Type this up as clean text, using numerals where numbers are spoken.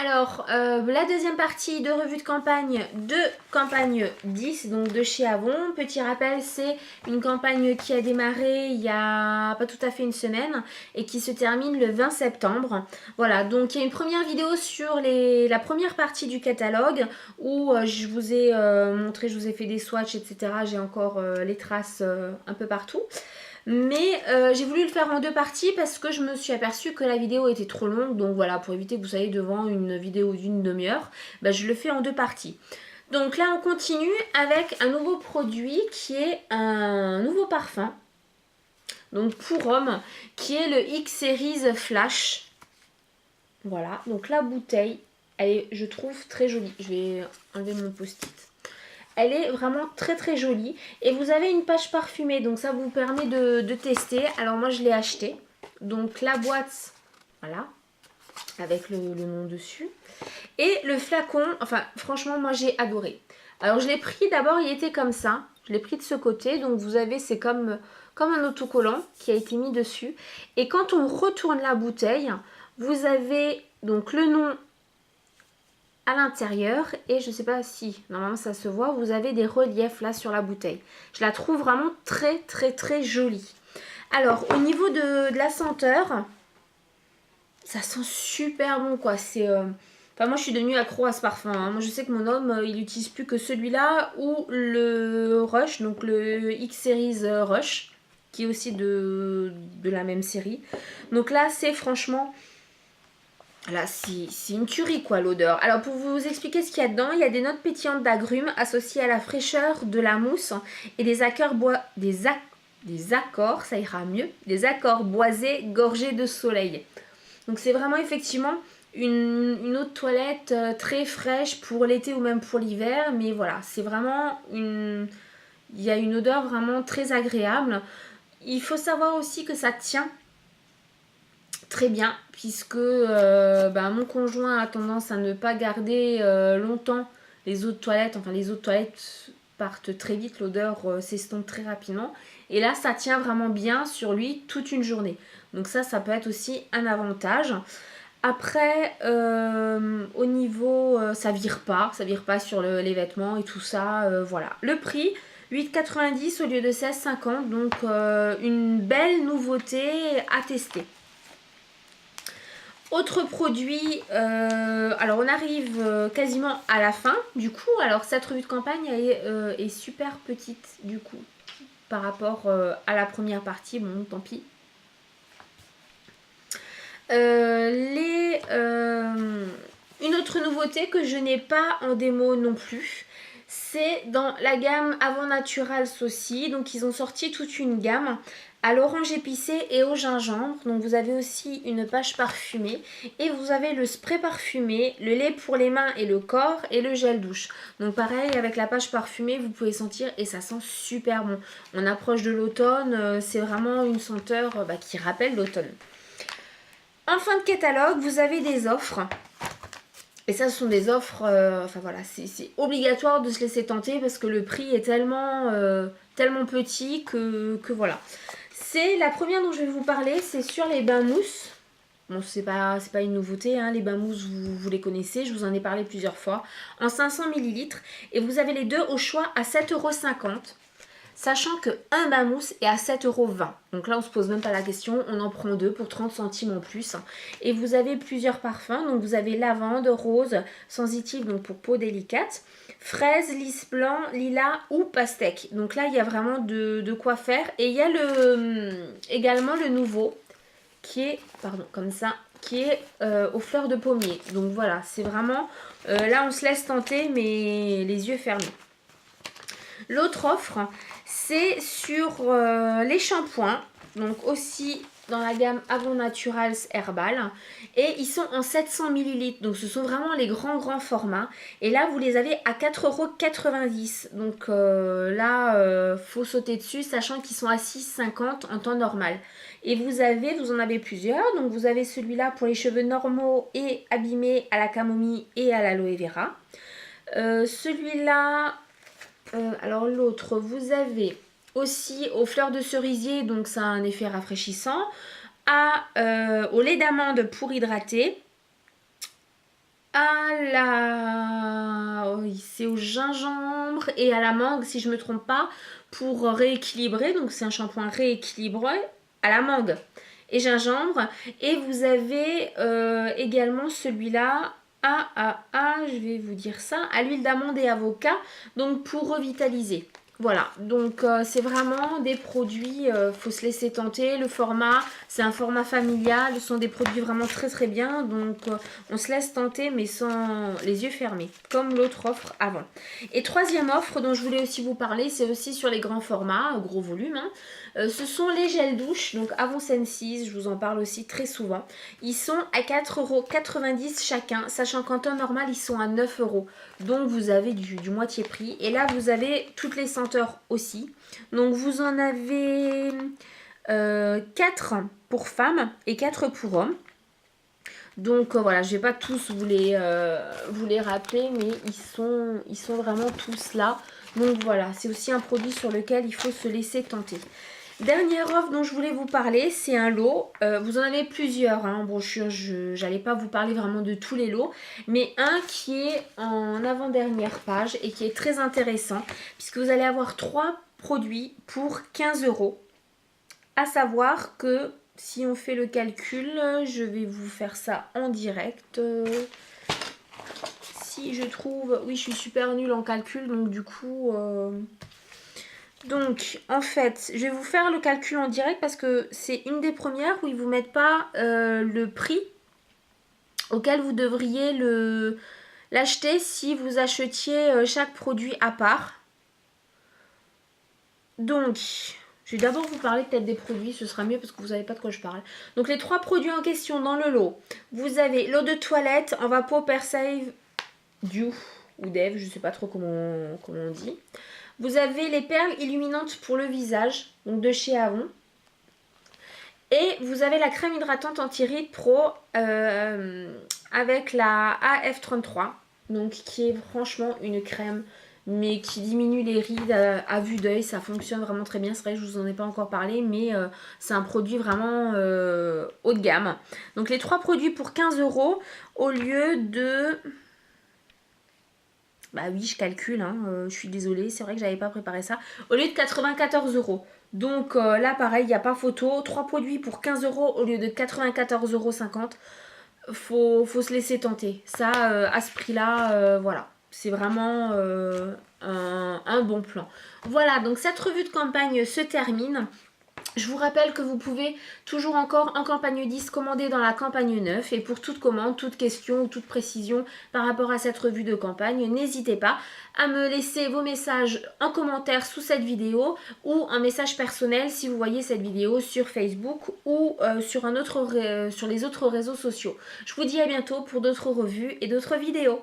Alors, la deuxième partie de revue de campagne 10, donc de chez Avon. Petit rappel, c'est une campagne qui a démarré il y a pas tout à fait une semaine et qui se termine le 20 septembre. Voilà, donc il y a une première vidéo sur la première partie du catalogue où je vous ai montré, je vous ai fait des swatchs, etc. J'ai encore les traces un peu partout. Mais j'ai voulu le faire en deux parties parce que je me suis aperçue que la vidéo était trop longue. Donc voilà, pour éviter que vous soyez devant une vidéo d'une demi-heure, je le fais en deux parties. Donc là, on continue avec un nouveau produit qui est un nouveau parfum. Donc pour homme, qui est le X-Series Flash. Voilà, donc la bouteille, elle est, je trouve, très jolie. Je vais enlever mon post-it. Elle est vraiment très très jolie. Et vous avez une page parfumée. Donc ça vous permet de tester. Alors moi je l'ai acheté. Donc la boîte, voilà. Avec le nom dessus. Et le flacon, enfin franchement moi j'ai adoré. Alors je l'ai pris d'abord, il était comme ça. Je l'ai pris de ce côté. Donc vous avez, c'est comme un autocollant qui a été mis dessus. Et quand on retourne la bouteille, vous avez donc le nom à l'intérieur et je sais pas si normalement ça se voit, vous avez des reliefs là sur la bouteille. Je la trouve vraiment très très très jolie. Alors au niveau de la senteur, ça sent super bon quoi. C'est enfin moi je suis devenue accro à ce parfum, hein. Moi je sais que mon homme il utilise plus que celui-là ou le Rush, donc le X-Series Rush qui est aussi de la même série. Donc là c'est franchement, là, c'est une tuerie quoi l'odeur. Alors pour vous expliquer ce qu'il y a dedans, il y a des notes pétillantes d'agrumes associées à la fraîcheur de la mousse et des accords, ça ira mieux, des accords boisés gorgés de soleil. Donc c'est vraiment effectivement une eau de toilette très fraîche pour l'été ou même pour l'hiver. Mais voilà, c'est vraiment il y a une odeur vraiment très agréable. Il faut savoir aussi que ça tient très bien, puisque mon conjoint a tendance à ne pas garder longtemps les eaux de toilette. Enfin, les eaux de toilette partent très vite, l'odeur s'estompe très rapidement. Et là, ça tient vraiment bien sur lui toute une journée. Donc ça peut être aussi un avantage. Après, au niveau, ça vire pas sur les vêtements et tout ça. Voilà. Le prix, 8,90 au lieu de 16,50. Donc, une belle nouveauté à tester. Autre produit, alors on arrive quasiment à la fin du coup. Alors cette revue de campagne est super petite du coup par rapport à la première partie, bon tant pis. Une autre nouveauté que je n'ai pas en démo non plus, c'est dans la gamme Avon Naturals aussi. Donc ils ont sorti toute une gamme à l'orange épicé et au gingembre. Donc vous avez aussi une page parfumée et vous avez le spray parfumé, le lait pour les mains et le corps et le gel douche. Donc pareil, avec la page parfumée vous pouvez sentir et ça sent super bon. On approche de l'automne, c'est vraiment une senteur qui rappelle l'automne. En fin de catalogue, vous avez des offres. Et ça, ce sont des offres, enfin voilà, c'est obligatoire de se laisser tenter parce que le prix est tellement petit que voilà. C'est la première dont je vais vous parler, c'est sur les bains mousse. Bon, c'est pas une nouveauté, hein, les bains mousse, vous les connaissez, je vous en ai parlé plusieurs fois. En 500 ml. Et vous avez les deux au choix à 7,50 €. Sachant que un bain mousse est à 7,20 €. Donc là, on se pose même pas la question, on en prend deux pour 30 centimes en plus. Et vous avez plusieurs parfums. Donc vous avez lavande, rose, sensitive donc pour peau délicate, fraise, lys blanc, lilas ou pastèque. Donc là, il y a vraiment de quoi faire. Et il y a également le nouveau qui est, comme ça, qui est aux fleurs de pommier. Donc voilà, c'est vraiment, là on se laisse tenter mais les yeux fermés. L'autre offre, c'est sur les shampoings, donc aussi dans la gamme Avon Naturals Herbal. Et ils sont en 700 ml, donc ce sont vraiment les grands formats. Et là, vous les avez à 4,90 €. Donc là, faut sauter dessus, sachant qu'ils sont à 6,50 € en temps normal. Et vous en avez plusieurs. Donc vous avez celui-là pour les cheveux normaux et abîmés à la camomille et à l'aloe vera. Celui-là... alors l'autre, vous avez aussi aux fleurs de cerisier, donc ça a un effet rafraîchissant, au lait d'amande pour hydrater, c'est au gingembre et à la mangue si je me trompe pas pour rééquilibrer. Donc c'est un shampoing rééquilibré à la mangue et gingembre. Et vous avez également celui-là je vais vous dire ça, à l'huile d'amande et avocat, donc pour revitaliser. Voilà, donc c'est vraiment des produits, faut se laisser tenter. Le format, c'est un format familial, ce sont des produits vraiment très très bien. Donc on se laisse tenter mais sans les yeux fermés, comme l'autre offre avant. Et troisième offre dont je voulais aussi vous parler, c'est aussi sur les grands formats, gros volume. Ce sont les gels douche, donc Avon Sensi's, je vous en parle aussi très souvent. Ils sont à 4,90 € chacun, sachant qu'en temps normal, ils sont à 9 €. Donc vous avez du moitié prix. Et là, vous avez toutes les senteurs aussi. Donc vous en avez 4 pour femmes et 4 pour hommes. Donc voilà, je ne vais pas tous vous les rappeler, mais ils sont vraiment tous là. Donc voilà, c'est aussi un produit sur lequel il faut se laisser tenter. Dernière offre dont je voulais vous parler, c'est un lot. Vous en avez plusieurs en brochure, je n'allais pas vous parler vraiment de tous les lots, mais un qui est en avant-dernière page et qui est très intéressant, puisque vous allez avoir 3 produits pour 15 €. À savoir que si on fait le calcul, je vais vous faire ça en direct. Si je trouve... Oui, je suis super nulle en calcul, donc du coup... Donc, en fait, je vais vous faire le calcul en direct parce que c'est une des premières où ils ne vous mettent pas le prix auquel vous devriez l'acheter si vous achetiez chaque produit à part. Donc, je vais d'abord vous parler peut-être des produits, ce sera mieux parce que vous savez pas de quoi je parle. Donc, les 3 produits en question dans le lot, vous avez l'eau de toilette en Vapo Persave Dew ou Dev, je ne sais pas trop comment on dit. Vous avez les perles illuminantes pour le visage, donc de chez Avon. Et vous avez la crème hydratante anti-rides pro avec la AF33. Donc qui est franchement une crème, mais qui diminue les rides à vue d'œil. Ça fonctionne vraiment très bien. C'est vrai que je ne vous en ai pas encore parlé, mais c'est un produit vraiment haut de gamme. Donc les 3 produits pour 15 € au lieu de... Bah oui, je calcule, je suis désolée, c'est vrai que j'avais pas préparé ça. Au lieu de 94 €. Donc là, pareil, il n'y a pas photo. 3 produits pour 15 € au lieu de 94,50 €. Faut se laisser tenter. Ça, à ce prix-là, voilà. C'est vraiment un bon plan. Voilà, donc cette revue de campagne se termine. Je vous rappelle que vous pouvez toujours encore en campagne 10 commander dans la campagne 9 et pour toute commande, toute question ou toute précision par rapport à cette revue de campagne, n'hésitez pas à me laisser vos messages en commentaire sous cette vidéo ou un message personnel si vous voyez cette vidéo sur Facebook ou sur les autres réseaux sociaux. Je vous dis à bientôt pour d'autres revues et d'autres vidéos.